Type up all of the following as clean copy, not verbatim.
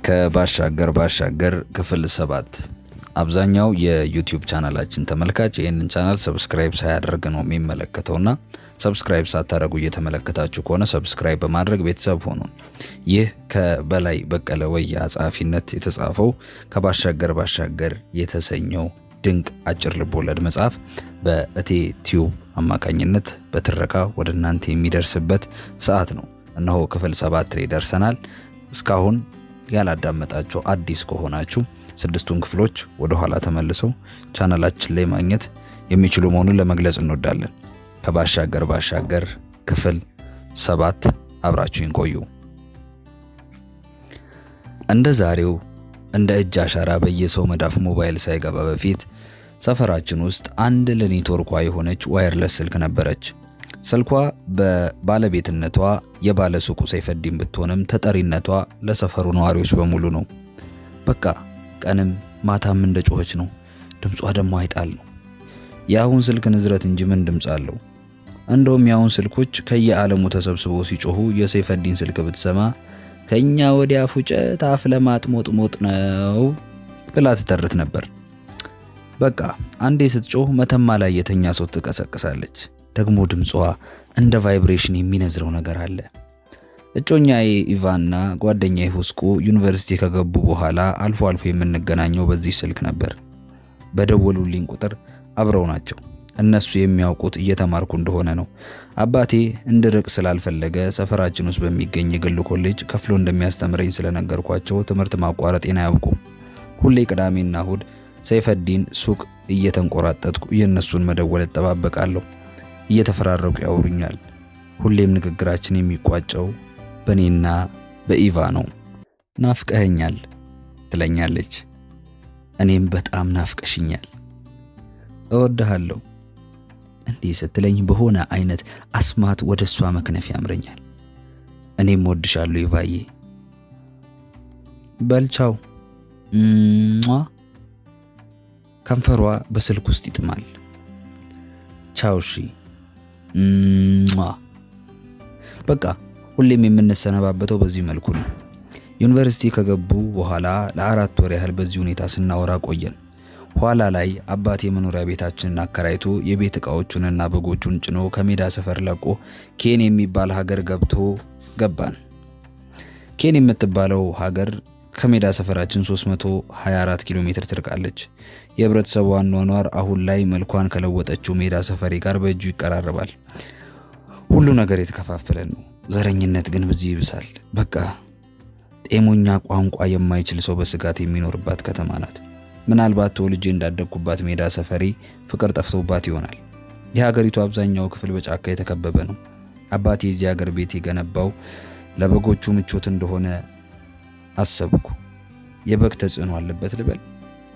ከባሻገር ክፍል 7 አብዛኛው የዩቲዩብ ቻናላችን ተመልካች ይህንን ቻናል ሰብስክራይብ ሳያደርግ ነው የሚመለከተውና ሰብስክራይብ ሳታደርጉ እየተመለከታችሁ ከሆነ ሰብስክራይብ በማድረግ ቤተሰብ ሆኑ። ይህ ከበላይ በቀለ ወያ ጸሐፊነት የተጻፈው ከባሻገር የተሰኘው ድንቅ አጭር ልቦለድ መጽሐፍ በእቴ ቲዩብ አማካኝነት በትረካ ወደ እናንተ የሚደርስበት ሰዓት ነው። እነሆ ክፍል 7 ላይ ደርሰናል። እስካሁን ያላዳመጣችሁ አዲስ ከሆናችሁ 6ቱን ክፍሎች ወደ ኋላ ተመልሰው ቻናላችን ላይ ማግኘት የሚችሉ መሆኑን ለመግለጽ እንወዳለን። ከባሻገር ክፍል 7 አብራችሁን ቆዩ። እንደ ዛሬው እንደ እጅ አሻራ በየሰው መዳፍ ሞባይል ሳይገባ በፊት ሰፈራችን ውስጥ አንድ ለኔትወርኳ የሆነች ዋየርለስ ስልክ ነበረች። ስልኳ በባለቤትነቷ የባለ ሱቁ ሰይፈዲን ብትሆንም ተጠሪነቷ ለሰፈሩ ነዋሪዎች በሙሉ ነው። በቃ ቀንም ማታም እንደ ጮኸች ነው። ድምጿ ደግሞ አይጣል ነው። የአሁን ስልክ ንዝረት እንጂ ምን ድምጽ አለው? እንደውም የአሁን ስልኮች ከየዓለሙ ተሰብስበው ሲጮሁ የሰይፈዲን ስልክ ብትሰማ ከኛ ወዲያ ፉጨት አፍ ለማጥሞጥሞጥ ነው ብላ ትተርት ነበር። በቃ አንዴ ስትጮህ መተማ ላይ የተኛ ሰው ትቀሰቅሳለች። ደግሞ ድምጿ እንደ ቫይብሬሽን የሚነዝረው ነገር አለ። እጮኛዬ ኢቫና ጓደኛዬ ሁስቁ ዩኒቨርሲቲ ከገቡ በኋላ አልፎ አልፎ የምንገናኘው በዚህ ስልክ ነበር። በደወሉልኝ ቁጥር አብረው ናቸው። እነሱ የሚያውቁት እየተማርኩ እንደሆነ ነው። አባቴ እንድርቅ ስላልፈለገ ሰፈራችን ውስጥ በሚገኝ የግል ኮሌጅ ከፍሎ እንደሚያስተምረኝ ስለነገርኳቸው ትምህርት ማቋረጤን አያውቁም። ሁሌ ቅዳሜና እሁድ ሰይፈዲን ሱቅ እየተንቆራጠጥኩ የእነሱን መደወል እጠባበቃለሁ። እየተፈራረቁ ያወሩኛል። ሁሌም ንግግራችን የሚቋጨው በኔና በኢቫ ነው። ናፍቀኸኛል ትለኛለች። እኔም በጣም ናፍቀሽኛል። እወድሃለሁ እንዲህ ስትለኝ በሆነ አይነት አስማት ወደሷ መክነፍ ያምረኛል። እኔም ወድሻለሁ ኢቫዬ። በልቻው ከንፈሯ በስልክ ውስጥ ይጥማል። ቻውሺ በቃ ሁሌም የምንሰነባበተው በዚህ መልኩ ነው። ዩኒቨርሲቲ ከገቡ በኋላ ለ4 ወር ያህል በዚህ ሁኔታ ስናወራ ቆየን። ኋላ ላይ አባቴ መኖሪያ ቤታችንን አከራይቶ የቤት ዕቃዎቹንና በጎቹን ጭኖ ከሜዳ ሰፈር ለቆ ኬን የሚባል ሀገር ገባን። ኬን የምትባለው ሀገር ከሜዳ ሰፈራችን 324 ኪሎ ሜትር ትርቃለች። የህብረተሰቡ አኗኗር አሁን ላይ መልኳን ከለወጠችው ሜዳ ሰፈሬ ጋር በእጁ ይቀራረባል። ሁሉ ነገር የተከፋፈለ ነው። ዘረኝነት ግን በዚህ ይብሳል። በቃ ጤሞኛ ቋንቋ የማይችል ሰው በስጋት የሚኖርባት ከተማ ናት። ምናልባት ተወልጄ እንዳደግኩባት ሜዳ ሰፈሬ ፍቅር ጠፍቶባት ይሆናል። የሀገሪቱ አብዛኛው ክፍል በጫካ የተከበበ ነው። አባቴ የዚህ ሀገር ቤት የገነባው ለበጎቹ ምቾት እንደሆነ አሰብኩ። የበግ ተጽዕኖ አለበት ልበል?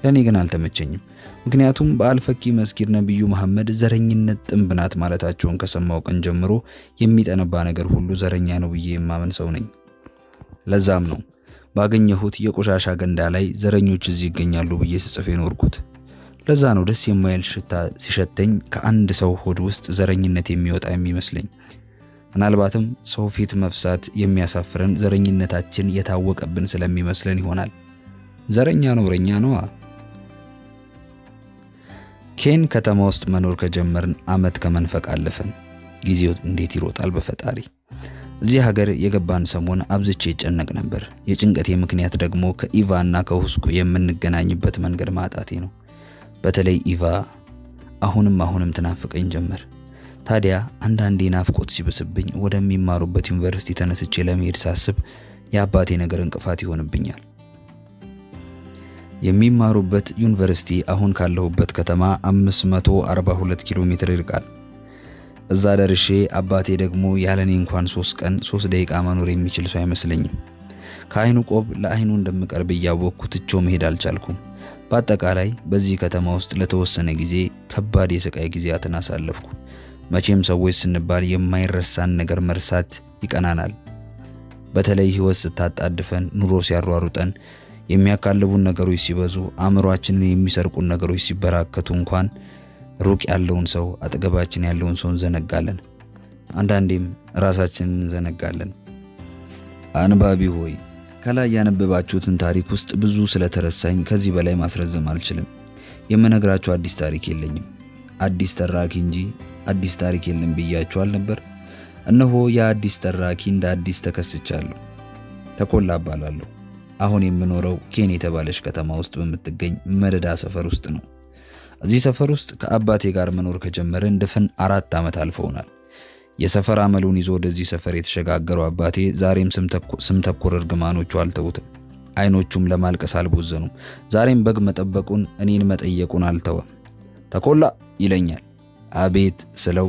ለኔ ግን አልተመቸኝም። ምክንያቱም በአልፈቂ መስጊድ ነብዩ መሐመድ ዘረኝነት ጥንብ ናት ማለታቸውን ከሰማው ቀን ጀምሮ የሚጠነባ ነገር ሁሉ ዘረኛ ነው ብዬ የማመን ሰው ነኝ። ለዛም ነው ባገኘሁት የቆሻሻ ገንዳ ላይ ዘረኞች እዚህ ይገኛሉ ብዬ ስጽፍ የኖርኩት። ለዛ ነው ደስ የማይል ሽታ ሲሸተኝ ከአንድ ሰው ሆድ ውስጥ ዘረኝነት የሚወጣ የሚመስለኝ። ምናልባትም ሰው ፊት መፍሳት የሚያሳፍረን ዘረኝነታችን የታወቀብን ስለሚመስለን ይሆናል። ዘረኛ ነውረኛ ነዋ። ኬን ከተማ ውስጥ መኖር ከጀመርን ዓመት ከመንፈቅ አለፈን። ጊዜው እንዴት ይሮጣል በፈጣሪ። እዚህ ሀገር የገባን ሰሞን አብዝቼ ይጨነቅ ነበር። የጭንቀቴ ምክንያት ደግሞ ከኢቫና ከሁስቁ የምንገናኝበት መንገድ ማጣቴ ነው። በተለይ ኢቫ አሁንም ትናፍቀኝ ጀመር። ታዲያ አንዳንዴ ናፍቆት ሲብስብኝ ወደሚማሩበት ዩኒቨርሲቲ ተነስቼ ለመሄድ ሳስብ የአባቴ ነገር እንቅፋት ይሆንብኛል። የሚማሩበት ዩኒቨርሲቲ አሁን ካለሁበት ከተማ 542 ኪሎ ሜትር ይርቃል። እዛ ደርሼ አባቴ ደግሞ ያለኔ እንኳን 3 ቀን 3 ደቂቃ መኖር የሚችል ሰው አይመስለኝም። ከአይኑ ቆብ ለአይኑ እንደምቀርብ እያወቅኩ ትቼው መሄድ አልቻልኩም። በአጠቃላይ በዚህ ከተማ ውስጥ ለተወሰነ ጊዜ ከባድ የስቃይ ጊዜያትን አሳለፍኩ። መቼም ሰዎች ስንባል የማይረሳን ነገር መርሳት ይቀናናል። በተለይ ህይወት ስታጣድፈን፣ ኑሮ ሲያሯሩጠን፣ የሚያካልቡን ነገሮች ሲበዙ፣ አእምሯችንን የሚሰርቁን ነገሮች ሲበራከቱ እንኳን ሩቅ ያለውን ሰው አጠገባችን ያለውን ሰው እንዘነጋለን። አንዳንዴም ራሳችንን እንዘነጋለን። አንባቢ ሆይ ከላይ ያነበባችሁትን ታሪክ ውስጥ ብዙ ስለተረሳኝ ከዚህ በላይ ማስረዘም አልችልም። የምነግራችሁ አዲስ ታሪክ የለኝም። አዲስ ተራኪ እንጂ አዲስ ታሪክ የለም ብያችኋል ነበር። እነሆ የአዲስ ተራኪ እንደ አዲስ ተከስቻለሁ። ተኮላ እባላለሁ። አሁን የምኖረው ኬን የተባለች ከተማ ውስጥ በምትገኝ መደዳ ሰፈር ውስጥ ነው። እዚህ ሰፈር ውስጥ ከአባቴ ጋር መኖር ከጀመርን ድፍን 4 ዓመት አልፈውናል። የሰፈር አመሉን ይዞ ወደዚህ ሰፈር የተሸጋገረው አባቴ ዛሬም ስም ተኮር እርግማኖቹ አልተውትም። አይኖቹም ለማልቀስ አልቦዘኑም። ዛሬም በግ መጠበቁን እኔን መጠየቁን አልተወም። ተኮላ ይለኛል። አቤት ስለው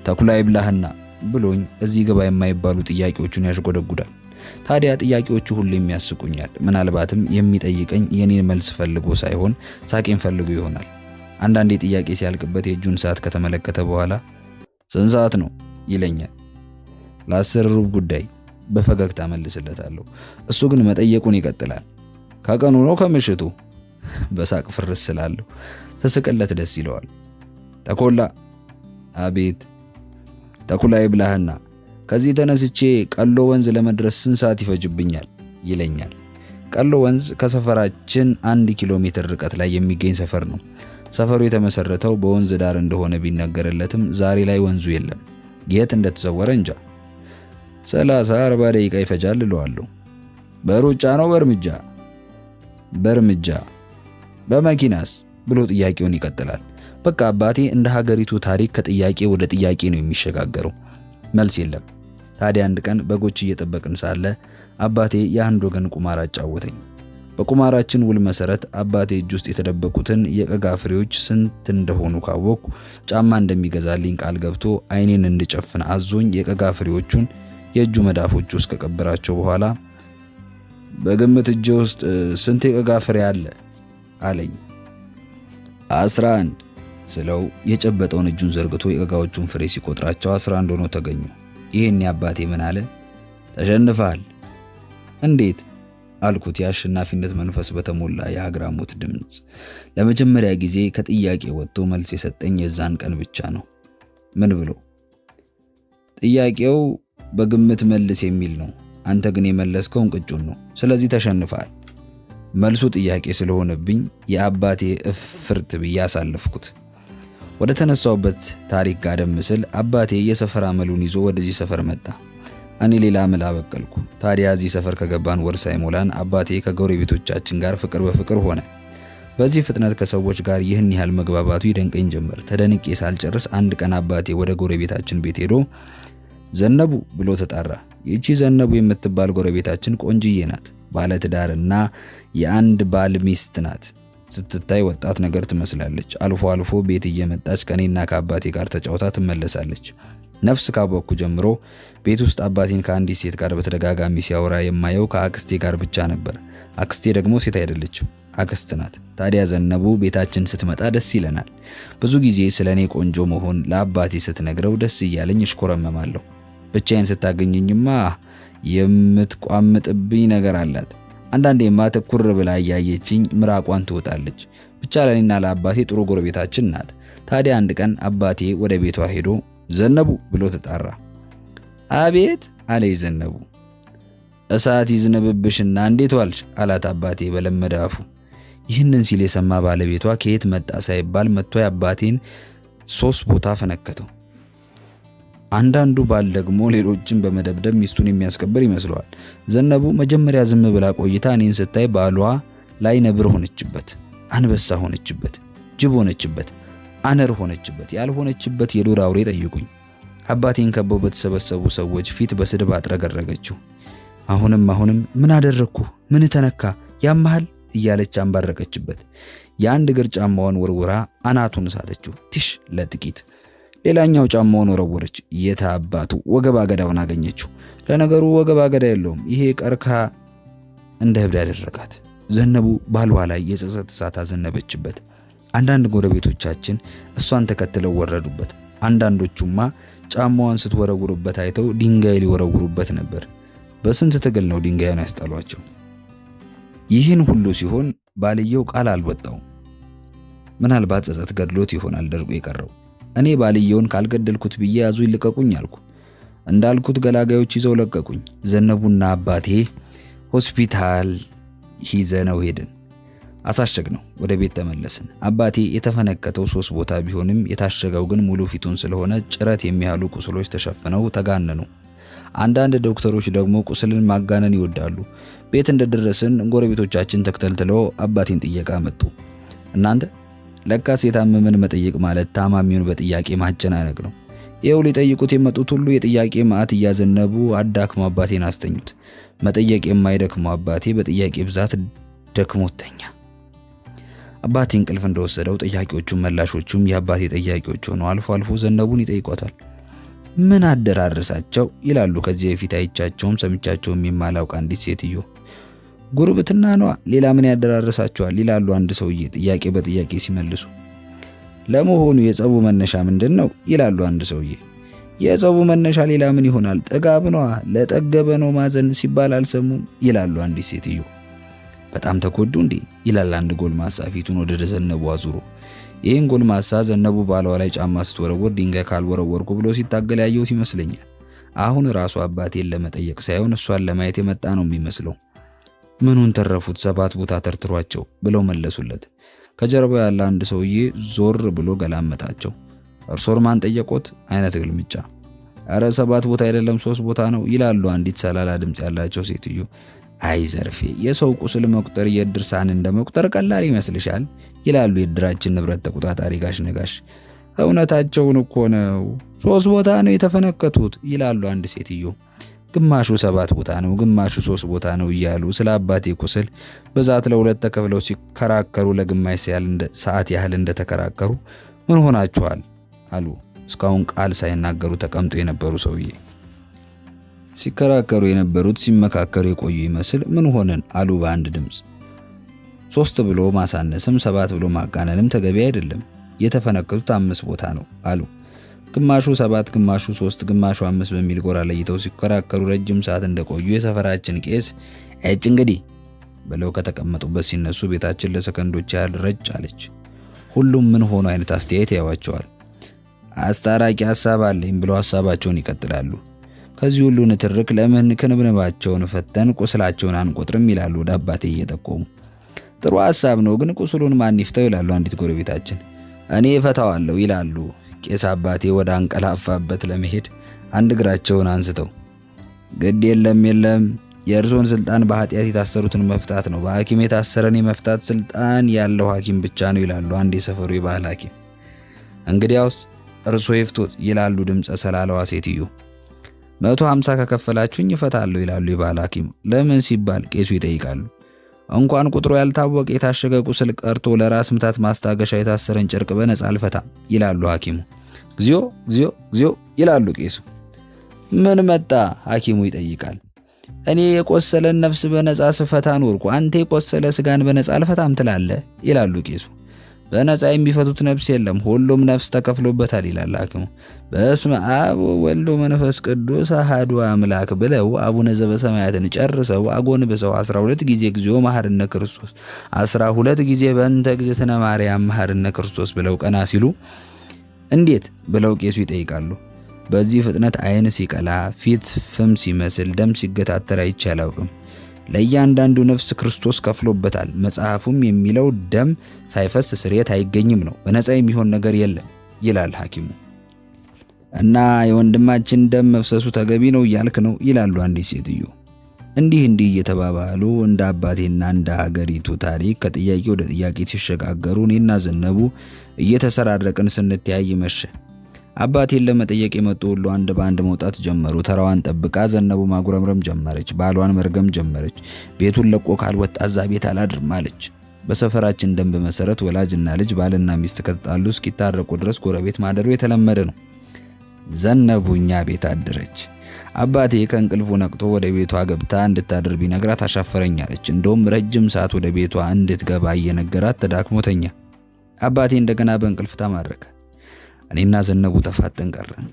ተኩላ ይብላህና ብሎኝ እዚህ ግባ የማይባሉ ጥያቄዎቹን ያሽጎደጉዳል። ታዲያ ጥያቄዎቹ ሁሌም ያስቁኛል። ምናልባትም የሚጠይቀኝ የኔን መልስ ፈልጎ ሳይሆን ሳቄን ፈልጎ ይሆናል። አንዳንዴ ጥያቄ ሲያልቅበት የእጁን ሰዓት ከተመለከተ በኋላ ስንት ሰዓት ነው ይለኛል። ለ10 ሩብ ጉዳይ በፈገግታ መልስለታለሁ። እሱ ግን መጠየቁን ይቀጥላል። ከቀኑ ነው ከምሽቱ? በሳቅ ፍርስ ስላለሁ ተስቀለት ደስ ይለዋል። ተኮላ አቤት። ተኩላ ይብላህና ከዚህ ተነስቼ ቀሎ ወንዝ ለመድረስ ስንት ሰዓት ይፈጅብኛል ይለኛል። ቀሎ ወንዝ ከሰፈራችን 1 ኪሎ ሜትር ርቀት ላይ የሚገኝ ሰፈር ነው። ሰፈሩ የተመሰረተው በወንዝ ዳር እንደሆነ ቢነገርለትም ዛሬ ላይ ወንዙ የለም። የት እንደተሰወረ እንጃ። 30-40 ደቂቃ ይፈጃል እለዋለሁ። በሩጫ ነው በእርምጃ? በእርምጃ። በመኪናስ ብሎ ጥያቄውን ይቀጥላል። በቃ አባቴ እንደ ሀገሪቱ ታሪክ ከጥያቄ ወደ ጥያቄ ነው የሚሸጋገረው። መልስ የለም። ታዲያ አንድ ቀን በጎች እየጠበቅን ሳለ አባቴ የአንድ ወገን ቁማር አጫወተኝ። በቁማራችን ውል መሰረት አባቴ እጅ ውስጥ የተደበቁትን የቀጋ ፍሬዎች ስንት እንደሆኑ ካወቅኩ ጫማ እንደሚገዛልኝ ቃል ገብቶ አይኔን እንድጨፍን አዞኝ የቀጋ ፍሬዎቹን የእጁ መዳፎች ውስጥ ከቀበራቸው በኋላ በግምት እጄ ውስጥ ስንት የቀጋ ፍሬ አለ አለኝ። 11 ስለው የጨበጠውን እጁን ዘርግቶ የቀጋዎቹን ፍሬ ሲቆጥራቸው 11 ሆኖ ተገኙ። ይሄኔ አባቴ ምን አለ? ተሸንፈሃል። እንዴት አልኩት፣ የአሸናፊነት መንፈስ በተሞላ የአግራሞት ድምጽ። ለመጀመሪያ ጊዜ ከጥያቄ ወጥቶ መልስ የሰጠኝ የዛን ቀን ብቻ ነው። ምን ብሎ? ጥያቄው በግምት መልስ የሚል ነው። አንተ ግን የመለስከው እንቅጩን ነው። ስለዚህ ተሸንፈሃል። መልሱ ጥያቄ ስለሆነብኝ የአባቴ እፍርት ብዬ አሳለፍኩት። ወደ ተነሳውበት ታሪክ ጋደም ስል አባቴ የሰፈር አመሉን ይዞ ወደዚህ ሰፈር መጣ። እኔ ሌላ አመል አበቀልኩ። ታዲያ እዚህ ሰፈር ከገባን ወር ሳይሞላን አባቴ ከጎረቤቶቻችን ጋር ፍቅር በፍቅር ሆነ። በዚህ ፍጥነት ከሰዎች ጋር ይህን ያህል መግባባቱ ይደንቀኝ ጀመር። ተደንቄ ሳልጨርስ አንድ ቀን አባቴ ወደ ጎረቤታችን ቤት ሄዶ ዘነቡ ብሎ ተጣራ። ይቺ ዘነቡ የምትባል ጎረቤታችን ቆንጅዬ ናት። ባለ ትዳርና የአንድ ባል ሚስት ናት። ስትታይ ወጣት ነገር ትመስላለች። አልፎ አልፎ ቤት እየመጣች ከኔና ከአባቴ ጋር ተጫውታ ትመለሳለች። ነፍስ ካወቅኩ ጀምሮ ቤት ውስጥ አባቴን ከአንዲት ሴት ጋር በተደጋጋሚ ሲያወራ የማየው ከአክስቴ ጋር ብቻ ነበር። አክስቴ ደግሞ ሴት አይደለችም፣ አክስት ናት። ታዲያ ዘነቡ ቤታችን ስትመጣ ደስ ይለናል። ብዙ ጊዜ ስለኔ ቆንጆ መሆን ለአባቴ ስትነግረው ደስ እያለኝ እሽኮረመማለሁ። ብቻዬን ስታገኘኝማ የምትቋምጥብኝ ነገር አላት። አንዳንዴማ ትኩር ብላ እያየችኝ ምራቋን ትወጣለች። ብቻ ለኔና ለአባቴ ጥሩ ጎረቤታችን ናት። ታዲያ አንድ ቀን አባቴ ወደ ቤቷ ሄዶ ዘነቡ ብሎ ተጣራ። አቤት አለች ዘነቡ። እሳት ይዝነብብሽና እንዴት ዋልሽ አላት አባቴ በለመደ አፉ። ይህንን ሲል የሰማ ባለቤቷ ከየት መጣ ሳይባል መጥቶ የአባቴን 3 ቦታ ፈነከተው። አንዳንዱ ባል ደግሞ ሌሎችን በመደብደብ ሚስቱን የሚያስከብር ይመስለዋል። ዘነቡ መጀመሪያ ዝም ብላ ቆይታ እኔን ስታይ ባሏ ላይ ነብር ሆነችበት፣ አንበሳ ሆነችበት፣ ጅብ ሆነችበት፣ አነር ሆነችበት። ያልሆነችበት የዱር አውሬ ጠይቁኝ። አባቴን ከበው በተሰበሰቡ ሰዎች ፊት በስድብ አጥረገረገችው። አሁንም ምን አደረግኩ? ምን ተነካ? ያመሃል እያለች አንባረቀችበት። የአንድ እግር ጫማውን ወርውራ አናቱን ሳተችው። ትሽ ለጥቂት ሌላኛው ጫማውን ወረወረች። የታባቱ ወገብ አገዳውን አገኘችው። ለነገሩ ወገብ አገዳ የለውም፣ ይሄ ቀርካ እንደ እብድ ያደረጋት። ዘነቡ ባሏ ላይ የጸጸት እሳት አዘነበችበት። አንዳንድ ጎረቤቶቻችን እሷን ተከትለው ወረዱበት። አንዳንዶቹማ ጫማዋን ስትወረውሩበት አይተው ድንጋይ ሊወረውሩበት ነበር። በስንት ትግል ነው ድንጋዩን ያስጣሏቸው። ይህን ሁሉ ሲሆን ባልየው ቃል አልወጣውም። ምናልባት ጸጸት ገድሎት ይሆናል ደርቆ የቀረው። እኔ ባልየውን ካልገደልኩት ብዬ ያዙ ይልቀቁኝ አልኩ። እንዳልኩት ገላጋዮች ይዘው ለቀቁኝ። ዘነቡና አባቴ ሆስፒታል ይዘነው ሄድን። አሳሸግነው። ወደ ቤት ተመለስን። አባቴ የተፈነከተው 3 ቦታ ቢሆንም የታሸገው ግን ሙሉ ፊቱን ስለሆነ ጭረት የሚያሉ ቁስሎች ተሸፍነው ተጋነኑ። አንዳንድ ዶክተሮች ደግሞ ቁስልን ማጋነን ይወዳሉ። ቤት እንደደረስን ጎረቤቶቻችን ተከታትለው አባቴን ጥየቃ መጡ። እናንተ ለካስ የታመመን መጠየቅ ማለት ታማሚውን በጥያቄ ማጨናነቅ ነው። ይኸው ሊጠይቁት የመጡት ሁሉ የጥያቄ ማዕት እያዘነቡ አዳክሞ አባቴን አስተኙት። መጠየቅ የማይደክመው አባቴ በጥያቄ ብዛት ደክሞት ተኛ። አባቴ እንቅልፍ እንደወሰደው ጥያቄዎቹም መላሾቹም የአባቴ ጥያቄዎች ሆነው አልፎ አልፎ ዘነቡን ይጠይቋታል። ምን አደራረሳቸው ይላሉ ከዚህ በፊት አይቻቸውም ሰምቻቸውም የማላውቅ አንዲት ሴትዮ። ጉርብትና ነዋ፣ ሌላ ምን ያደራረሳቸዋል ይላሉ አንድ ሰውዬ ጥያቄ በጥያቄ ሲመልሱ። ለመሆኑ የጸቡ መነሻ ምንድን ነው ይላሉ አንድ ሰውዬ። የጸቡ መነሻ ሌላ ምን ይሆናል? ጥጋብ ነዋ፣ ለጠገበ ነው ማዘን ሲባል አልሰሙም ይላሉ አንዲት ሴትዮ። በጣም ተጎዱ እንዴ ይላል አንድ ጎልማሳ ፊቱን ወደ ዘነቡ አዙሮ። ይህን ጎልማሳ ዘነቡ ባለዋ ላይ ጫማ ስትወረወር ድንጋይ ካልወረወርኩ ብሎ ሲታገል ያየሁት ይመስለኛል። አሁን ራሱ አባቴን ለመጠየቅ ሳይሆን እሷን ለማየት የመጣ ነው የሚመስለው። ምኑን ተረፉት 7 ቦታ ተርትሯቸው ብለው መለሱለት። ከጀርባው ያለ አንድ ሰውዬ ዞር ብሎ ገላመጣቸው። እርሶን ማን ጠየቆት አይነት ግልምጫ። አረ 7 ቦታ አይደለም 3 ቦታ ነው ይላሉ አንዲት ሰላላ ድምጽ ያላቸው ሴትዮ። አይ ዘርፌ፣ የሰው ቁስል መቁጠር የድርሳን እንደመቁጠር ቀላል ይመስልሻል ይላሉ የድራችን ንብረት ተቆጣጣሪ ጋሽ ነጋሽ። እውነታቸውን እኮ ነው፣ 3 ቦታ ነው የተፈነከቱት ይላሉ አንድ ሴትዮ። ግማሹ 7 ቦታ ነው ግማሹ 3 ቦታ ነው እያሉ ስለ አባቴ ቁስል በዛት ለ2 ተከፍለው ሲከራከሩ ለግማሽ ሰዓት ያህል እንደተከራከሩ ምን ሆናችኋል አሉ እስካሁን ቃል ሳይናገሩ ተቀምጦ የነበሩ ሰውዬ። ሲከራከሩ የነበሩት ሲመካከሩ የቆዩ ይመስል ምን ሆነን አሉ በአንድ ድምጽ። 3 ብሎ ማሳነስም 7 ብሎ ማጋነንም ተገቢ አይደለም። የተፈነከቱት 5 ቦታ ነው አሉ። ግማሹ 7 ግማሹ 3 ግማሹ 5 በሚል ጎራ ለይተው ሲከራከሩ ረጅም ሰዓት እንደቆዩ የሰፈራችን ቄስ እጭ እንግዲህ ብለው ከተቀመጡበት ሲነሱ ቤታችን ለሰከንዶች ያህል ረጭ አለች። ሁሉም ምን ሆኖ አይነት አስተያየት ያዋቸዋል። አስታራቂ ሐሳብ አለኝ ብለው ሐሳባቸውን ይቀጥላሉ። ከዚህ ሁሉ ንትርክ ለምን ክንብንባቸውን ፈተን ቁስላቸውን አንቆጥርም ይላሉ ወደ አባቴ እየጠቆሙ። ጥሩ ሐሳብ ነው ግን ቁስሉን ማን ይፍታው ይላሉ አንዲት ጎረቤታችን። እኔ እፈታዋለሁ ይላሉ ቄስ አባቴ ወደ አንቀላፋበት ለመሄድ አንድ እግራቸውን አንስተው። ግድ የለም የእርሶን ስልጣን በኃጢአት የታሰሩትን መፍታት ነው፣ በሐኪም የታሰረን የመፍታት ስልጣን ያለው ሐኪም ብቻ ነው ይላሉ አንድ የሰፈሩ የባህል ሐኪም። እንግዲያውስ እርሶ ይፍቱት ይላሉ ድምፀ ሰላላዋ ሴትዮ። 150 ከከፈላችሁኝ እፈታለሁ ይላሉ የባህል ሐኪም። ለምን ሲባል ቄሱ ይጠይቃሉ። እንኳን ቁጥሩ ያልታወቀ የታሸገ ቁስል ቀርቶ ለራስ ምታት ማስታገሻ የታሰረን ጨርቅ በነፃ አልፈታም ይላሉ ሐኪሙ። እግዚኦ እግዚኦ እግዚኦ ይላሉ ቄሱ። ምን መጣ ሐኪሙ ይጠይቃል። እኔ የቆሰለን ነፍስ በነፃ ስፈታ ኖርኩ፣ አንተ የቆሰለ ስጋን በነፃ አልፈታም ትላለህ ይላሉ ቄሱ። በነፃ የሚፈቱት ነፍስ የለም፣ ሁሉም ነፍስ ተከፍሎበታል ይላል ሐኪሙ። በስመ አብ ወወልድ ወመንፈስ ቅዱስ አሐዱ አምላክ ብለው አቡነ ዘበሰማያትን ጨርሰው አጎንብሰው 12 ጊዜ እግዚኦ መሐረነ ክርስቶስ 12 ጊዜ በእንተ እግዝእትነ ማርያም መሐረነ ክርስቶስ ብለው ቀና ሲሉ እንዴት ብለው ቄሱ ይጠይቃሉ። በዚህ ፍጥነት አይን ሲቀላ ፊት ፍም ሲመስል ደም ሲገታተር አይቼ አላውቅም። ለእያንዳንዱ ነፍስ ክርስቶስ ከፍሎበታል። መጽሐፉም የሚለው ደም ሳይፈስ ስርየት አይገኝም ነው፣ በነፃ የሚሆን ነገር የለም ይላል ሐኪሙ። እና የወንድማችን ደም መፍሰሱ ተገቢ ነው እያልክ ነው ይላሉ አንዲት ሴትዮ። እንዲህ እየተባባሉ እንደ አባቴና እንደ ሀገሪቱ ታሪክ ከጥያቄ ወደ ጥያቄ ሲሸጋገሩ እኔና ዘነቡ እየተሰራረቅን ስንተያይ መሸ። አባቴን ለመጠየቅ የመጡ ሁሉ አንድ ባንድ መውጣት ጀመሩ። ተራዋን ጠብቃ ዘነቡ ማጉረምረም ጀመረች። ባሏን መርገም ጀመረች። ቤቱን ለቆ ካልወጣ እዛ ቤት አላድርም አለች። በሰፈራችን ደንብ መሰረት ወላጅና ልጅ ባልና ሚስት ከተጣሉ እስኪታረቁ ድረስ ጎረቤት ማደሩ የተለመደ ነው። ዘነቡ እኛ ቤት አደረች። አባቴ ከእንቅልፉ ነቅቶ ወደ ቤቷ ገብታ እንድታድር ቢነግራት አሻፈረኛለች። እንደውም ረጅም ሰዓት ወደ ቤቷ እንድትገባ እየነገራት ተዳክሞተኛ። አባቴ እንደገና በእንቅልፍ ተማረከ። እኔና ዘነቡ ተፋጠን ቀረን።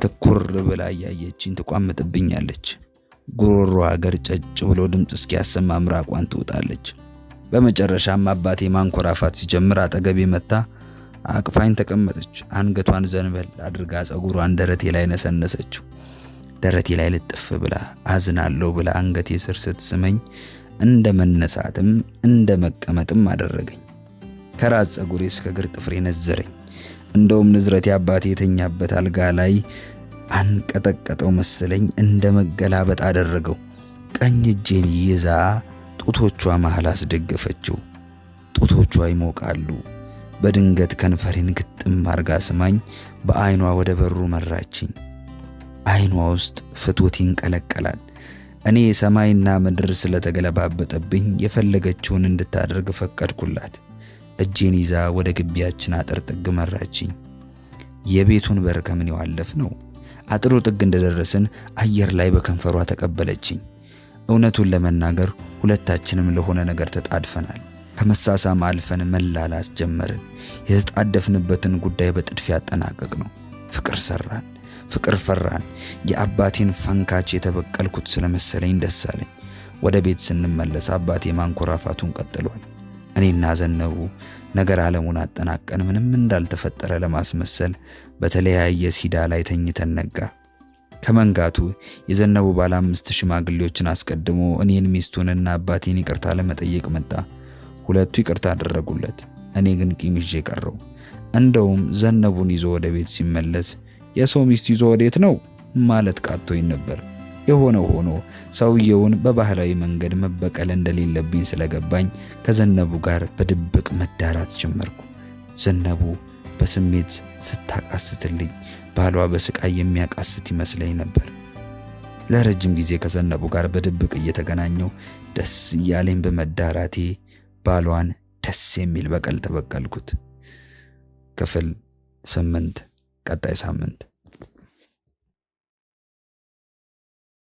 ትኩር ብላ እያየችኝ ትቋምጥብኛለች። ጉሮሮዋ ገርጨጭ ብሎ ድምጽ እስኪያሰማ ምራቋን ትውጣለች። በመጨረሻም አባቴ ማንኮራፋት ሲጀምር አጠገቤ መታ አቅፋኝ ተቀመጠች። አንገቷን ዘንበል አድርጋ ጸጉሯን ደረቴ ላይ ነሰነሰችው። ደረቴ ላይ ልጥፍ ብላ አዝናለሁ ብላ አንገቴ ስር ስትስመኝ እንደ መነሳትም እንደ መቀመጥም አደረገኝ። ከራስ ፀጉሬ እስከ እግር ጥፍሬ ነዘረኝ። እንደውም ንዝረቴ አባቴ የተኛበት አልጋ ላይ አንቀጠቀጠው መሰለኝ። እንደ መገላበጥ አደረገው። ቀኝ እጄን ይዛ ጡቶቿ መሃል አስደገፈችው። ጡቶቿ ይሞቃሉ። በድንገት ከንፈሬን ግጥም አርጋ ስማኝ በአይኗ ወደ በሩ መራችኝ። አይኗ ውስጥ ፍቶት ይንቀለቀላል። እኔ ሰማይና ምድር ስለተገለባበጠብኝ የፈለገችውን እንድታደርግ ፈቀድኩላት። እጄን ይዛ ወደ ግቢያችን አጥር ጥግ መራችኝ። የቤቱን በር ከምን ያለፍ ነው። አጥሩ ጥግ እንደደረስን አየር ላይ በከንፈሯ ተቀበለችኝ። እውነቱን ለመናገር ሁለታችንም ለሆነ ነገር ተጣድፈናል። ከመሳሳም አልፈን መላላስ ጀመርን። የተጣደፍንበትን ጉዳይ በጥድፊያ አጠናቀቅ ነው። ፍቅር ሰራን፣ ፍቅር ፈራን። የአባቴን ፈንካች የተበቀልኩት ስለመሰለኝ ደስ አለኝ። ወደ ቤት ስንመለስ አባቴ ማንኮራፋቱን ቀጥሏል። እኔና ዘነቡ ነገር ዓለሙን አጠናቀን ምንም እንዳልተፈጠረ ለማስመሰል በተለያየ ሲዳ ላይ ተኝተን ነጋ። ከመንጋቱ የዘነቡ ባለ 5 ሽማግሌዎችን አስቀድሞ እኔን ሚስቱንና አባቴን ይቅርታ ለመጠየቅ መጣ። ሁለቱ ይቅርታ አደረጉለት። እኔ ግን ቂም ይዤ ቀረው። እንደውም ዘነቡን ይዞ ወደ ቤት ሲመለስ የሰው ሚስት ይዞ ወዴት ነው ማለት ቃቶኝ ነበር። የሆነው ሆኖ ሰውየውን በባህላዊ መንገድ መበቀል እንደሌለብኝ ስለገባኝ ከዘነቡ ጋር በድብቅ መዳራት ጀመርኩ። ዘነቡ በስሜት ስታቃስትልኝ ባሏ በስቃይ የሚያቃስት ይመስለኝ ነበር። ለረጅም ጊዜ ከዘነቡ ጋር በድብቅ እየተገናኘው ደስ እያለኝ በመዳራቴ ባሏን ደስ የሚል በቀል ተበቀልኩት። ክፍል 8 ቀጣይ ሳምንት